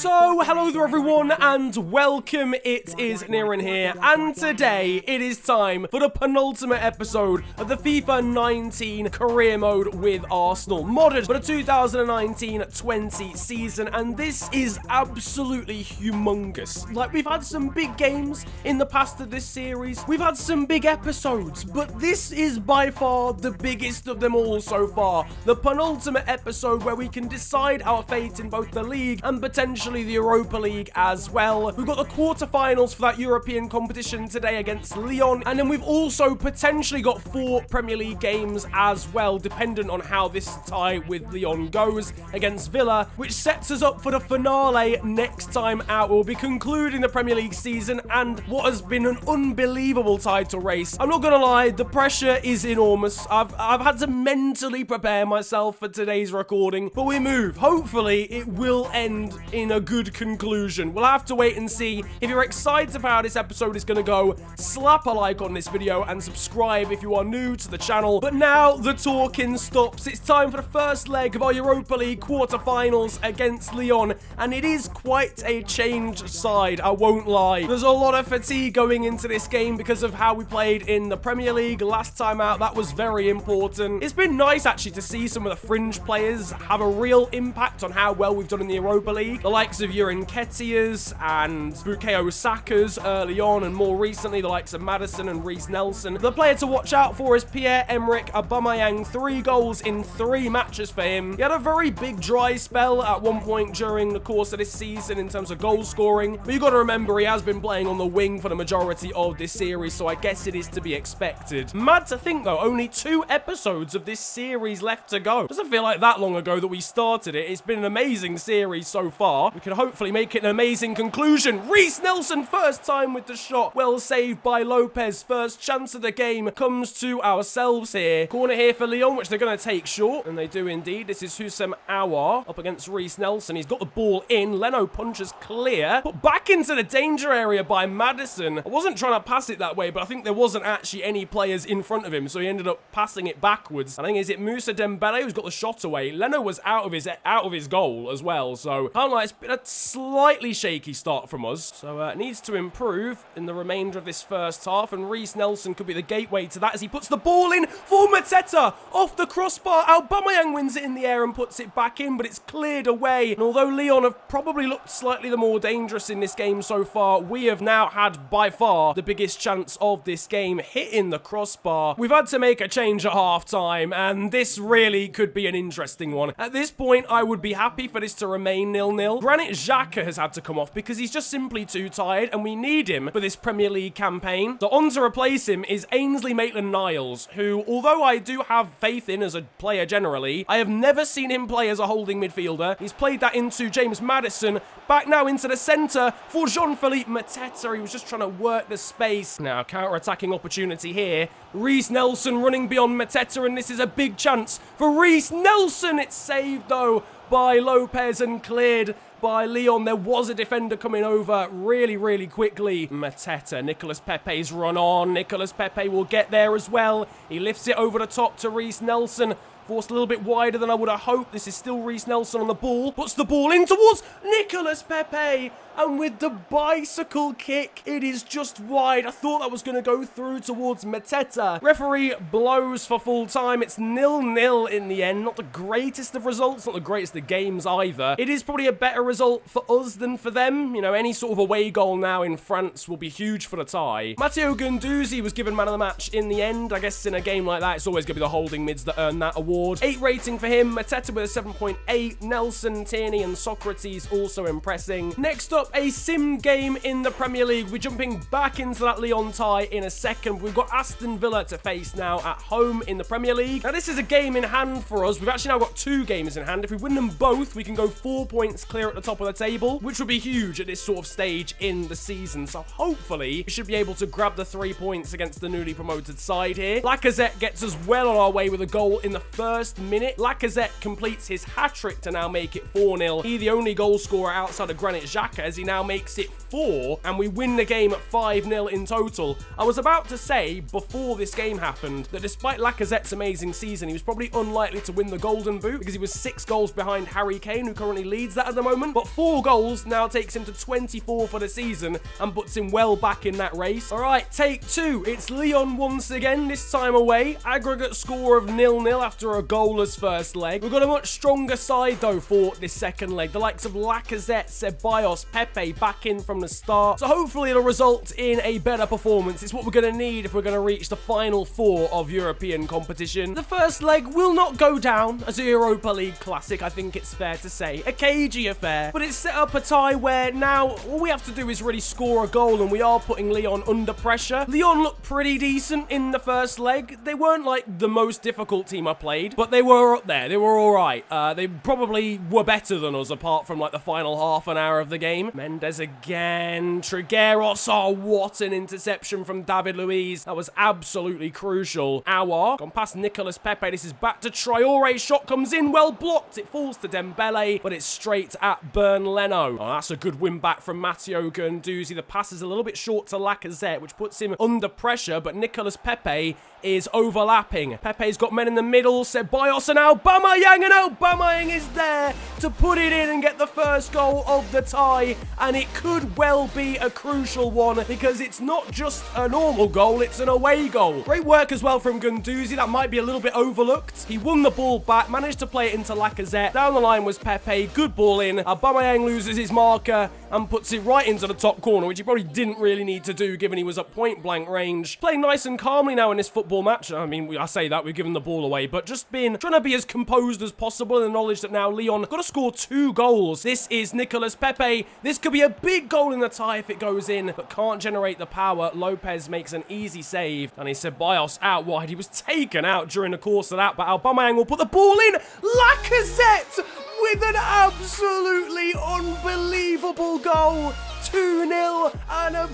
So, hello there everyone, and welcome. It is Niran here, and today it is time for the penultimate episode of the FIFA 19 career mode with Arsenal, modded for the 2019-20 season, and this is absolutely humongous. Like, we've had some big games in the past of this series, we've had some big episodes, but this is by far the biggest of them all so far. The penultimate episode where we can decide our fate in both the league and potentially the Europa League as well. We've got the quarterfinals for that European competition today against Lyon, and then we've also potentially got 4 Premier League games as well, dependent on how this tie with Lyon goes against Villa, which sets us up for the finale next time out. We'll be concluding the Premier League season and what has been an unbelievable title race. I'm not gonna lie, the pressure is enormous. I've had to mentally prepare myself for today's recording, but we move. Hopefully it will end in a good conclusion. We'll have to wait and see. If you're excited for how this episode is going to go, slap a like on this video and subscribe if you are new to the channel. But now the talking stops. It's time for the first leg of our Europa League quarterfinals against Lyon, and it is quite a changed side, I won't lie. There's a lot of fatigue going into this game because of how we played in the Premier League last time out. That was very important. It's been nice actually to see some of the fringe players have a real impact on how well we've done in the Europa League. The likes of Nketiah's and Bukayo Saka's early on, and more recently the likes of Maddison and Reiss Nelson. The player to watch out for is Pierre-Emerick Aubameyang. 3 goals in 3 matches for him. He had a very big dry spell at one point during the course of this season in terms of goal scoring, but you got to remember he has been playing on the wing for the majority of this series, so I guess it is to be expected. Mad to think though, only 2 episodes of this series left to go. Doesn't feel like that long ago that we started it. It's been an amazing series so far. We can hopefully make it an amazing conclusion. Reiss Nelson, first time with the shot. Well saved by Lopez. First chance of the game comes to ourselves here. Corner here for Lyon, which they're going to take short, and they do indeed. This is Houssem Aouar up against Reiss Nelson. He's got the ball in. Leno punches clear. Put back into the danger area by Maddison. I wasn't trying to pass it that way, but I think there wasn't actually any players in front of him, so he ended up passing it backwards. I think, is it Moussa Dembele who's got the shot away? Leno was out of his goal as well, so I don't know, it's been a slightly shaky start from us, so it needs to improve in the remainder of this first half, and Reiss Nelson could be the gateway to that as he puts the ball in for Mateta off the crossbar. Aubameyang wins it in the air and puts it back in, but it's cleared away, and although Lyon have probably looked slightly the more dangerous in this game so far, we have now had by far the biggest chance of this game, hitting the crossbar. We've had to make a change at half-time, and this really could be an interesting one. At this point, I would be happy for this to remain 0-0. Granit Xhaka has had to come off because he's just simply too tired, and we need him for this Premier League campaign. So on to replace him is Ainsley Maitland-Niles, who, although I do have faith in as a player generally, I have never seen him play as a holding midfielder. He's played that into James Maddison, back now into the centre for Jean-Philippe Mateta. He was just trying to work the space. Now, counter-attacking opportunity here. Reiss Nelson running beyond Mateta, and this is a big chance for Reiss Nelson. It's saved, though, by Lopez and cleared by Lyon. There was a defender coming over really quickly. Mateta, Nicolas Pepe's run on. Nicolas Pepe will get there as well. He lifts it over the top to Reiss Nelson. Forced a little bit wider than I would have hoped. This is still Reiss Nelson on the ball. Puts the ball in towards Nicolas Pepe. And with the bicycle kick, it is just wide. I thought that was going to go through towards Mateta. Referee blows for full time. It's 0-0 in the end. Not the greatest of results, not the greatest of games either. It is probably a better result for us than for them. You know, any sort of away goal now in France will be huge for the tie. Matteo Guendouzi was given man of the match in the end. I guess in a game like that, it's always going to be the holding mids that earn that award. 8 rating for him. Mateta with a 7.8. Nelson, Tierney, and Socrates also impressing. Next up, a sim game in the Premier League. We're jumping back into that Lyon tie in a second. We've got Aston Villa to face now at home in the Premier League. Now, this is a game in hand for us. We've actually now got 2 games in hand. If we win them both, we can go 4 points clear at the top of the table, which would be huge at this sort of stage in the season. So hopefully, we should be able to grab the 3 points against the newly promoted side here. Lacazette gets us well on our way with a goal in the 1st minute. Lacazette completes his hat-trick to now make it 4-0. He the only goal scorer outside of Granit Xhaka, as he now makes it 4, and we win the game at 5-0 in total. I was about to say, before this game happened, that despite Lacazette's amazing season, he was probably unlikely to win the Golden Boot, because he was 6 goals behind Harry Kane, who currently leads that at the moment. But 4 goals now takes him to 24 for the season, and puts him well back in that race. Alright, take 2. It's Lyon once again, this time away. Aggregate score of 0-0 after a goalless first leg. We've got a much stronger side, though, for this second leg. The likes of Lacazette, Cevallos, Pepe back in from the start. So hopefully it'll result in a better performance. It's what we're going to need if we're going to reach the final 4 of European competition. The first leg will not go down as a Europa League classic, I think it's fair to say. A cagey affair, but it's set up a tie where now all we have to do is really score a goal, and we are putting Lyon under pressure. Lyon looked pretty decent in the first leg. They weren't like the most difficult team I played, but they were up there. They were all right. They probably were better than us apart from like the final half an hour of the game. Mendes again. Trigueros. Oh, what an interception from David Luiz. That was absolutely crucial. Aouar gone past Nicolas Pepe. This is back to Traore. Shot comes in, well blocked. It falls to Dembele, but it's straight at Bern Leno. Oh, that's a good win back from Matteo Guendouzi. The pass is a little bit short to Lacazette, which puts him under pressure, but Nicolas Pepe is overlapping. Pepe's got men in the middle. Ceballos and Aubameyang, and Aubameyang is there to put it in and get the first goal of the tie, and it could well be a crucial one because it's not just a normal goal, it's an away goal. Great work as well from Guendouzi. That might be a little bit overlooked. He won the ball back, managed to play it into Lacazette. Down the line was Pepe. Good ball in. Aubameyang loses his marker and puts it right into the top corner, which he probably didn't really need to do given he was at point blank range. Playing nice and calmly now in this football match. I mean, I say that, we've given the ball away, but just trying to be as composed as possible in the knowledge that now Lyon got to score 2 goals. This is Nicolas Pepe. This could be a big goal in the tie if it goes in, but can't generate the power. Lopez makes an easy save, and he said Ceballos out wide. He was taken out during the course of that, but Aubameyang will put the ball in. Lacazette with an absolutely unbelievable goal. 2-0 and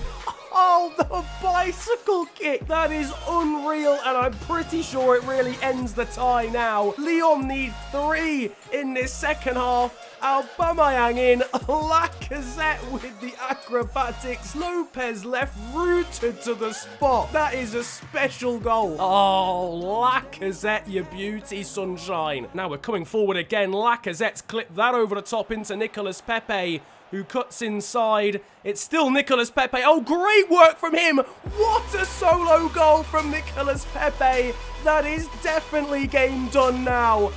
oh, the bicycle kick. That is unreal, and I'm pretty sure it really ends the tie now. Lyon need 3 in this second half. Aubameyang in, Lacazette with the acrobatics. Lopez left rooted to the spot. That is a special goal. Oh, Lacazette, you beauty, sunshine. Now we're coming forward again. Lacazette's clipped that over the top into Nicolas Pepe, who cuts inside. It's still Nicolas Pepe. Oh, great work from him. What a solo goal from Nicolas Pepe. That is definitely game done now.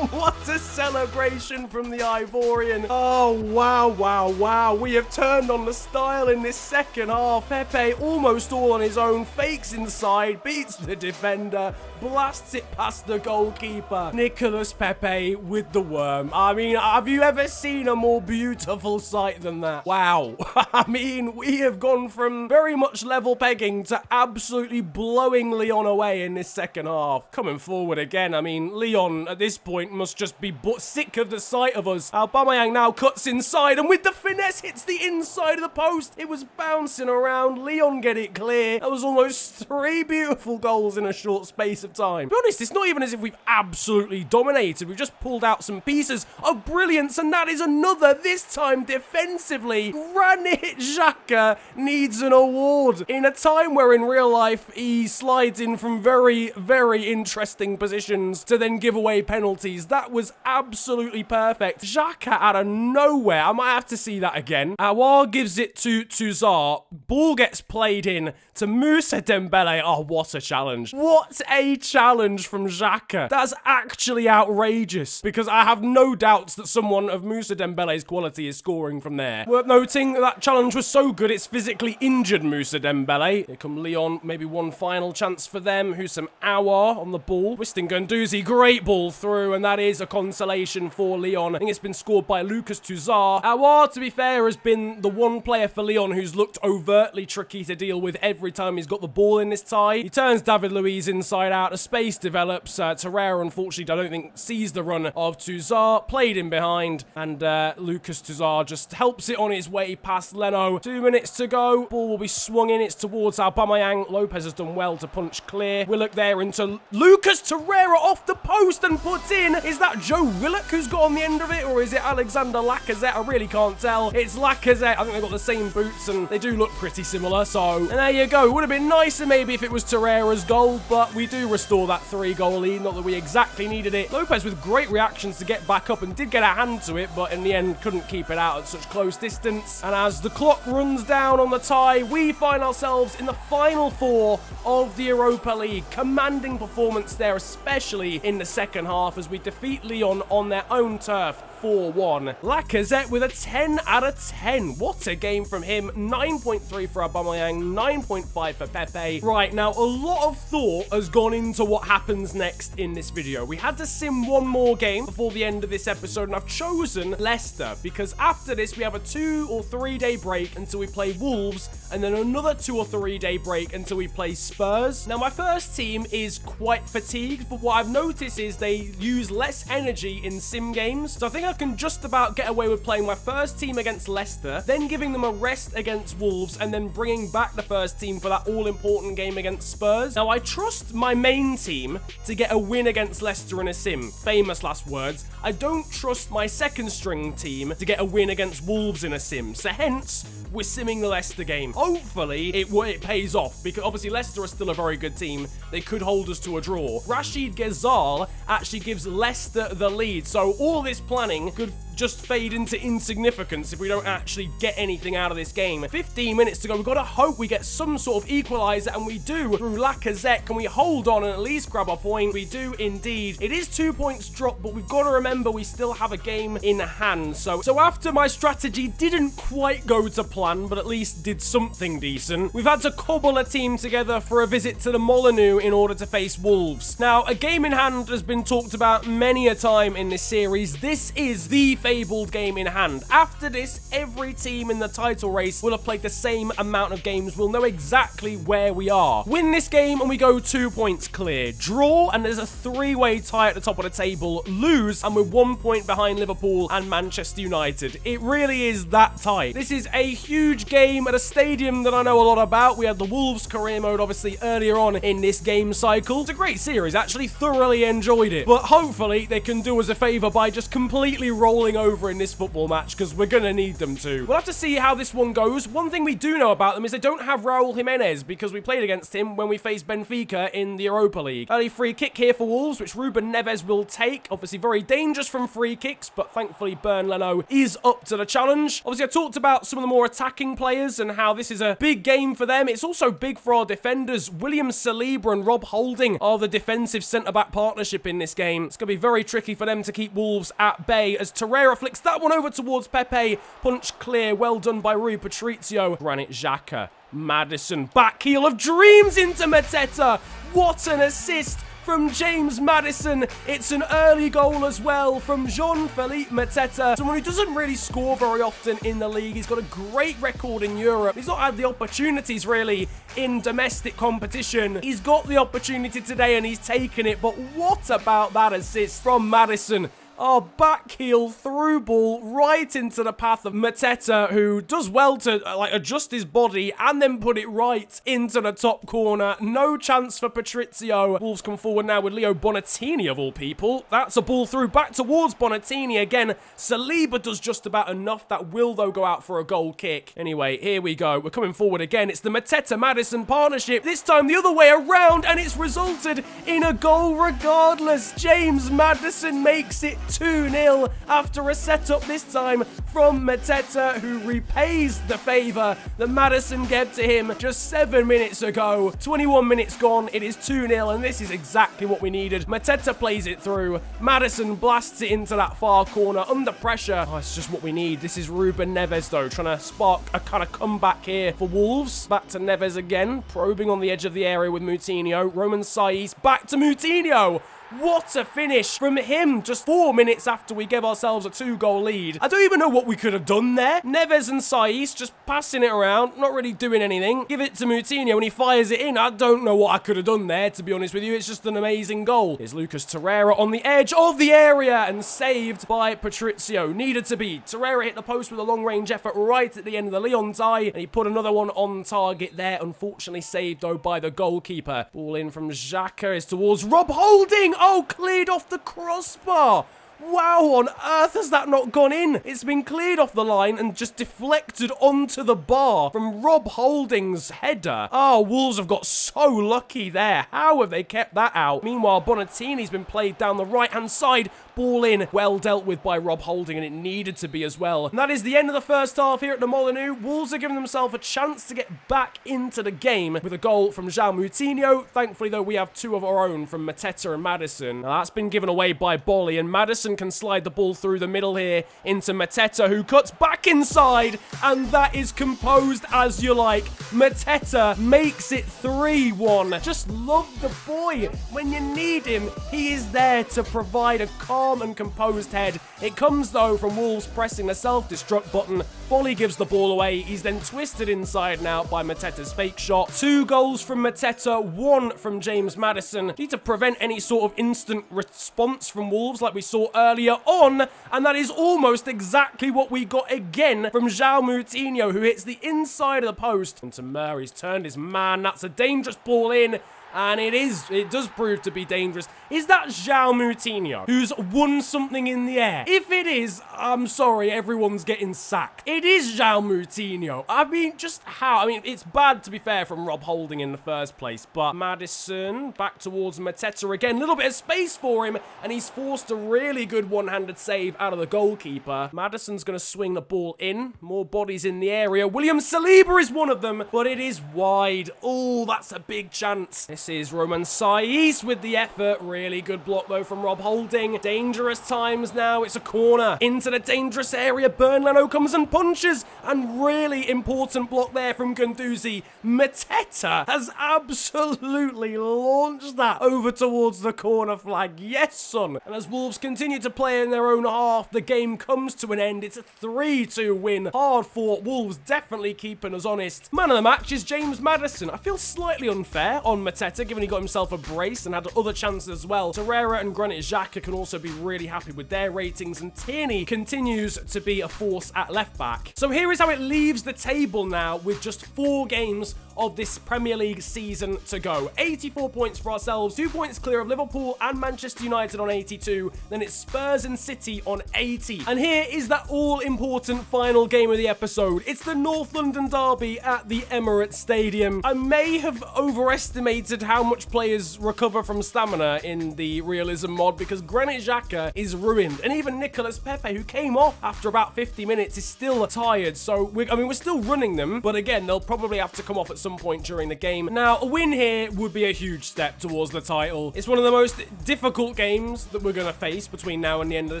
What a celebration from the Ivorian. Oh, wow, wow, wow. We have turned on the style in this second half. Pepe almost all on his own. Fakes inside, beats the defender, blasts it past the goalkeeper. Nicolas Pepe with the worm. I mean, have you ever seen a more beautiful sight than that? Wow. I mean, we have gone from very much level pegging to absolutely blowing Lyon away in this second half. Coming forward again, I mean, Lyon at this point must just be sick of the sight of us. Aubameyang now cuts inside, and with the finesse hits the inside of the post. It was bouncing around. Lyon get it clear. That was almost 3 beautiful goals in a short space of time. To be honest, it's not even as if we've absolutely dominated. We've just pulled out some pieces of brilliance, and that is another, this time defensively. Granit Xhaka needs an award in a time where in real life he slides in from very, very interesting positions to then give away penalties. That was absolutely perfect. Xhaka out of nowhere. I might have to see that again. Aouar gives it to Tuzar. Ball gets played in to Moussa Dembele. Oh, what a challenge. What a challenge from Xhaka. That's actually outrageous, because I have no doubts that someone of Moussa Dembele's quality is scoring from there. Worth noting that challenge was so good it's physically injured Moussa Dembele. Here come Lyon. Maybe one final chance for them. Who's some Aouar on the ball. Twisting Guendouzi. Great ball through, and that is a consolation for Lyon. I think it's been scored by Lucas Touzard. Aouar, to be fair, has been the one player for Lyon who's looked overtly tricky to deal with every time he's got the ball in this tie. He turns David Luiz inside out, a space develops. Torreira, unfortunately, I don't think sees the run of Touzard, played in behind, and Lucas Touzard just helps it on his way past Leno. 2 minutes to go. Ball will be swung in. It's towards Aubameyang. Lopez has done well to punch clear. Willock there into Lucas Torreira off the post and puts in. Is that Joe Willock who's got on the end of it, or is it Alexander Lacazette? I really can't tell. It's Lacazette. I think they've got the same boots, and they do look pretty similar, so... And there you go. It would have been nicer maybe if it was Torreira's goal, but we do restore that 3-goal lead. Not that we exactly needed it. Lopez with great reactions to get back up and did get a hand to it, but in the end couldn't keep it out at such close distance. And as the clock runs down on the tie, we find ourselves in the final 4 of the Europa League. Commanding performance there, especially in the second half, as we defeat Lyon on their own turf. 4-1. Lacazette with a 10 out of 10. What a game from him. 9.3 for Aubameyang, 9.5 for Pepe. Right, now a lot of thought has gone into what happens next in this video. We had to sim one more game before the end of this episode, and I've chosen Leicester because after this we have a 2 or 3 day break until we play Wolves, and then another 2 or 3 day break until we play Spurs. Now my first team is quite fatigued, but what I've noticed is they use less energy in sim games, so I think I can just about get away with playing my first team against Leicester, then giving them a rest against Wolves, and then bringing back the first team for that all-important game against Spurs. Now, I trust my main team to get a win against Leicester in a sim. Famous last words. I don't trust my second-string team to get a win against Wolves in a sim, so hence, we're simming the Leicester game. Hopefully, it pays off, because obviously Leicester are still a very good team. They could hold us to a draw. Rashid Ghezal actually gives Leicester the lead, so all this planning could just fade into insignificance if we don't actually get anything out of this game. 15 minutes to go. We've got to hope we get some sort of equaliser, and we do through Lacazette. Can we hold on and at least grab a point? We do indeed. It is 2 points dropped, but we've got to remember we still have a game in hand. So after my strategy didn't quite go to plan, but at least did something decent, we've had to cobble a team together for a visit to the Molineux in order to face Wolves. Now, a game in hand has been talked about many a time in this series. This is the fabled game in hand. After this, every team in the title race will have played the same amount of games. We'll know exactly where we are. Win this game and we go 2 points clear. Draw and there's a 3-way tie at the top of the table. Lose and we're 1 point behind Liverpool and Manchester United. It really is that tight. This is a huge game at a stadium that I know a lot about. We had the Wolves career mode obviously earlier on in this game cycle. It's a great series. Actually thoroughly enjoyed it. But hopefully they can do us a favour by just completely rolling over in this football match, because we're going to need them to. We'll have to see how this one goes. One thing we do know about them is they don't have Raul Jimenez, because we played against him when we faced Benfica in the Europa League. Early free kick here for Wolves, which Ruben Neves will take. Obviously very dangerous from free kicks, but thankfully Bern Leno is up to the challenge. Obviously I talked about some of the more attacking players and how this is a big game for them. It's also big for our defenders. William Saliba and Rob Holding are the defensive centre-back partnership in this game. It's going to be very tricky for them to keep Wolves at bay as Torreira flicks that one over towards Pepe. Punch clear. Well done by Rui Patricio. Granit Xhaka. Maddison. Back heel of dreams into Mateta. What an assist from James Maddison. It's an early goal as well from Jean-Philippe Mateta. Someone who doesn't really score very often in the league. He's got a great record in Europe. He's not had the opportunities really in domestic competition. He's got the opportunity today and he's taken it. But what about that assist from Maddison? Our back heel through ball right into the path of Mateta, who does well to adjust his body and then put it right into the top corner. No chance for Patricio. Wolves come forward now with Leo Bonatini of all people. That's a ball through back towards Bonatini again. Saliba does just about enough. That will though go out for a goal kick. Anyway, here we go. We're coming forward again. It's the Mateta-Maddison partnership. This time the other way around, and it's resulted in a goal regardless. James Maddison makes it 2-0 after a setup this time from Mateta, who repays the favour that Maddison gave to him just 7 minutes ago. 21 minutes gone, it is 2-0, and this is exactly what we needed. Mateta plays it through. Maddison blasts it into that far corner under pressure. Oh, it's just what we need. This is Ruben Neves, though, trying to spark a kind of comeback here for Wolves. Back to Neves again, probing on the edge of the area with Moutinho. Roman Saiz back to Moutinho. What a finish from him just 4 minutes after we gave ourselves a 2-goal lead. I don't even know what we could have done there. Neves and Saiz just passing it around, not really doing anything. Give it to Moutinho and he fires it in. I don't know what I could have done there, to be honest with you. It's just an amazing goal. Here's Lucas Torreira on the edge of the area and saved by Patricio. Needed to be. Torreira hit the post with a long-range effort right at the end of the Lyon tie, and he put another one on target there. Unfortunately saved, though, by the goalkeeper. Ball in from Xhaka is towards Rob Holding. Oh, cleared off the crossbar. Wow, on earth has that not gone in? It's been cleared off the line and just deflected onto the bar from Rob Holding's header. Oh, Wolves have got so lucky there. How have they kept that out? Meanwhile, Bonatini's been played down the right-hand side. Ball in, well dealt with by Rob Holding, and it needed to be as well. And that is the end of the first half here at the Molineux. Wolves are giving themselves a chance to get back into the game with a goal from João Moutinho. Thankfully, though, we have 2 of our own from Mateta and Maddison. Now, that's been given away by Bolly, and Maddison can slide the ball through the middle here into Mateta, who cuts back inside, and that is composed as you like. Mateta makes it 3-1. Just love the boy. When you need him, he is there to provide a calm and composed head. It comes, though, from Wolves pressing the self-destruct button. Bolly gives the ball away. He's then twisted inside and out by Mateta's fake shot. 2 goals from Mateta, 1 from James Maddison. Need to prevent any sort of instant response from Wolves like we saw earlier on, and that is almost exactly what we got again from João Moutinho, who hits the inside of the post. And to Murray's turned his man. That's a dangerous ball in. And it does prove to be dangerous. Is that João Moutinho, who's won something in the air? If it is, I'm sorry, everyone's getting sacked. It is João Moutinho. I mean, just how? I mean, it's bad, to be fair, from Rob Holding in the first place. But Maddison back towards Mateta again. A little bit of space for him, and he's forced a really good one-handed save out of the goalkeeper. Maddison's going to swing the ball in. More bodies in the area. William Saliba is one of them, but it is wide. Oh, that's a big chance. This is Roman Saiz with the effort. Really good block, though, from Rob Holding. Dangerous times now. It's a corner into the dangerous area. Leno comes and punches. And really important block there from Guendouzi. Mateta has absolutely launched that over towards the corner flag. Yes, son. And as Wolves continue to play in their own half, the game comes to an end. It's a 3-2 win. Hard fought. Wolves definitely keeping us honest. Man of the match is James Maddison. I feel slightly unfair on Mateta, given he got himself a brace and had other chances as well. Torreira and Granit Xhaka can also be really happy with their ratings, and Tierney continues to be a force at left back. So here is how it leaves the table now, with just 4 games of this Premier League season to go. 84 points for ourselves, 2 points clear of Liverpool and Manchester United on 82. Then it's Spurs and City on 80. And here is that all-important final game of the episode. It's the North London derby at the Emirates Stadium. I may have overestimated how much players recover from stamina in the realism mod, because Granit Xhaka is ruined. And even Nicolas Pepe, who came off after about 50 minutes, is still tired. So, we're still running them, but again, they'll probably have to come off at some point during the game. Now, a win here would be a huge step towards the title. It's one of the most difficult games that we're going to face between now and the end of the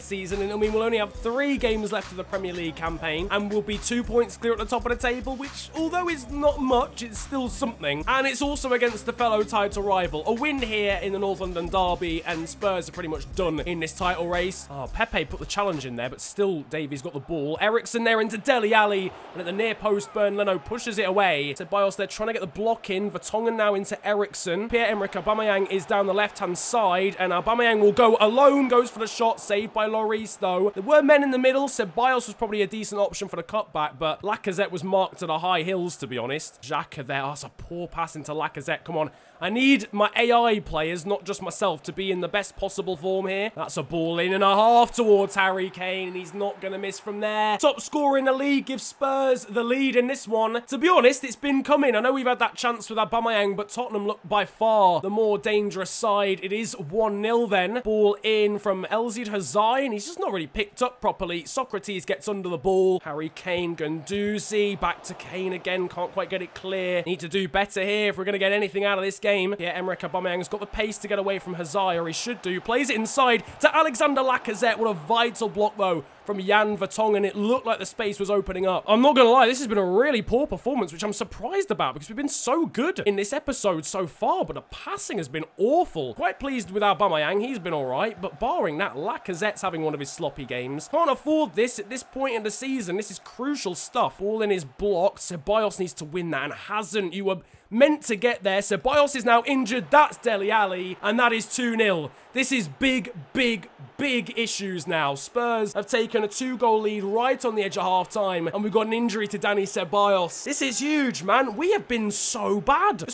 season. And I mean, we'll only have 3 games left of the Premier League campaign, and we'll be 2 points clear at the top of the table, which, although is not much, it's still something. And it's also against the fellow title rival. A win here in the North London derby, and Spurs are pretty much done in this title race. Oh, Pepe put the challenge in there, but still Davies got the ball. Eriksen there into Dele Alli, and at the near post, Leno pushes it away. Cevallos, they're trying to get the block in. Vertonghen now into Eriksen. Pierre-Emerick Aubameyang is down the left-hand side, and Aubameyang will go alone, goes for the shot, saved by Lloris, though. There were men in the middle. Ceballos was probably a decent option for the cutback, but Lacazette was marked to the high hills, to be honest. Xhaka there. Oh, that's a poor pass into Lacazette. Come on. I need my AI players, not just myself, to be in the best possible form here. That's a ball in and a half towards Harry Kane, and he's not going to miss from there. Top scorer in the league gives Spurs the lead in this one. To be honest, it's been coming. I know we've had that chance with Aubameyang, but Tottenham look by far the more dangerous side. It is 1-0 then. Ball in from Elzid Hazai, and he's just not really picked up properly. Socrates gets under the ball. Harry Kane, Guendouzi, back to Kane again. Can't quite get it clear. Need to do better here if we're going to get anything out of this game. Pierre-Emerick Aubameyang's got the pace to get away from Hazai, or he should do. Plays it inside to Alexander Lacazette. What a vital block, though, from Jan Vertonghen. It looked like the space was opening up. I'm not going to lie, this has been a really poor performance, which I'm surprised about because we've been so good in this episode so far, but the passing has been awful. Quite pleased with Aubameyang. He's been all right, but barring that, Lacazette's having one of his sloppy games. Can't afford this at this point in the season. This is crucial stuff. All in his block. Cevallos needs to win that and hasn't. You were meant to get there. Cevallos is now injured. That's Dele Alli, and that is 2-0. This is big, big, big issues now. Spurs have taken a 2-goal lead right on the edge of half-time, and we've got an injury to Dani Ceballos. This is huge, man. We have been so bad.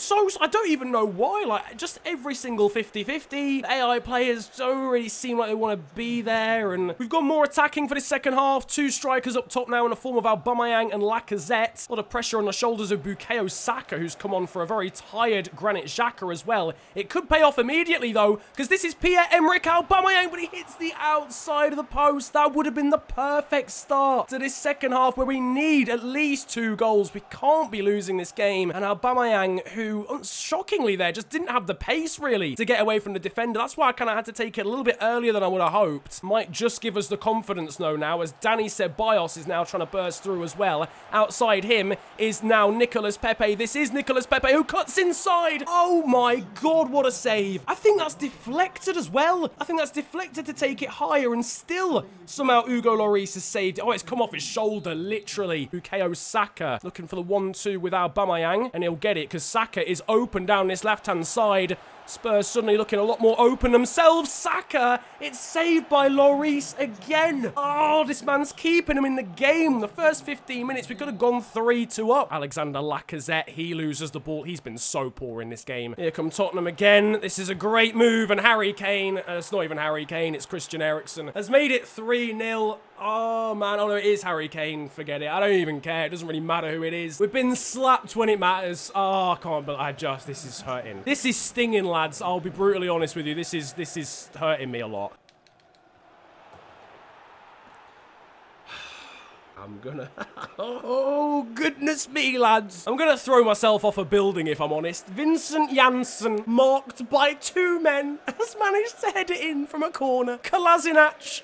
I don't even know why. Like, just every single 50-50. AI players don't really seem like they want to be there, and we've got more attacking for this second half. 2 strikers up top now in the form of Aubameyang and Lacazette. A lot of pressure on the shoulders of Bukayo Saka, who's come on for a very tired Granit Xhaka as well. It could pay off immediately, though, because this is Pierre-Emerick Aubameyang, but he hits the outside of the post. That would have been the perfect start to this second half where we need at least 2 goals. We can't be losing this game. And Aubameyang, who, shockingly there, just didn't have the pace, really, to get away from the defender. That's why I kind of had to take it a little bit earlier than I would have hoped. Might just give us the confidence, though, now, as Dani Ceballos is now trying to burst through as well. Outside him is now Nicolas Pepe. This is Nicolas Pepe, who cuts inside. Oh, my God, what a save. I think that's deflected as well. I think that's deflected to take it higher, and still somehow Hugo Lloris has saved it. Oh, it's come off his shoulder, literally. Bukayo Saka looking for the 1-2 with Aubameyang, and he'll get it because Saka is open down this left-hand side. Spurs suddenly looking a lot more open themselves. Saka, it's saved by Lloris again. Oh, this man's keeping him in the game. The first 15 minutes, we could have gone 3-2 up. Alexander Lacazette, he loses the ball. He's been so poor in this game. Here come Tottenham again. This is a great move, and Harry Kane, it's not even Harry Kane, it's Christian Eriksen, has made it 3-0. Oh, man. Oh, no, it is Harry Kane. Forget it. I don't even care. It doesn't really matter who it is. We've been slapped when it matters. Oh, I can't believe this is hurting. This is stinging, lads. I'll be brutally honest with you. This is hurting me a lot. I'm gonna... Oh, goodness me, lads. I'm gonna throw myself off a building, if I'm honest. Vincent Janssen, marked by 2 men, has managed to head it in from a corner. Kolasinac.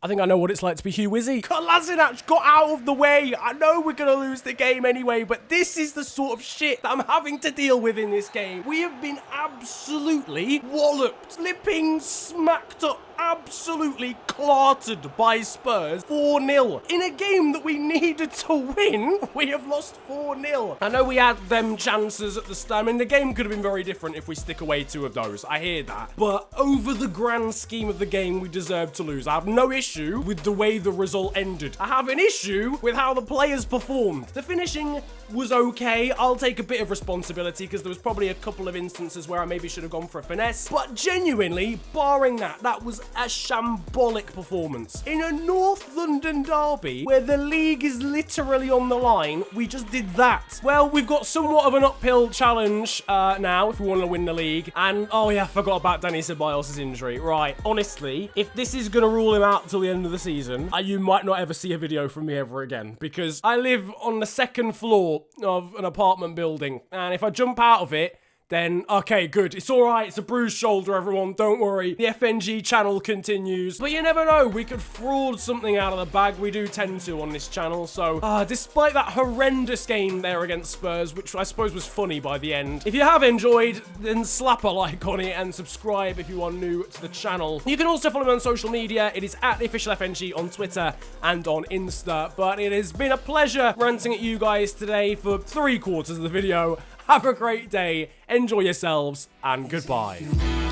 I think I know what it's like to be Hugh Wizzy. Kolasinac got out of the way. I know we're going to lose the game anyway, but this is the sort of shit that I'm having to deal with in this game. We have been absolutely walloped, slipping, smacked up, absolutely clarted by Spurs 4-0. In a game that we needed to win, we have lost 4-0. I know we had them chances at the start. I mean, the game could have been very different if we stick away 2 of those. I hear that. But over the grand scheme of the game, we deserve to lose. I have no issue with the way the result ended. I have an issue with how the players performed. The finishing was okay. I'll take a bit of responsibility because there was probably a couple of instances where I maybe should have gone for a finesse. But genuinely, barring that, that was a shambolic performance. In a North London derby where the league is literally on the line, we just did that. Well, we've got somewhat of an uphill challenge now if we want to win the league. And, oh yeah, I forgot about Dani Ceballos' injury. Right, honestly, if this is going to rule him out till the end of the season, you might not ever see a video from me ever again, because I live on the 2nd floor of an apartment building, and if I jump out of it, then, okay, good. It's all right. It's a bruised shoulder, everyone. Don't worry. The FNG channel continues. But you never know. We could fraud something out of the bag. We do tend to on this channel. So, despite that horrendous game there against Spurs, which I suppose was funny by the end, if you have enjoyed, then slap a like on it and subscribe if you are new to the channel. You can also follow me on social media. It is at the official FNG on Twitter and on Insta. But it has been a pleasure ranting at you guys today for 3/4 of the video. Have a great day, enjoy yourselves, and goodbye.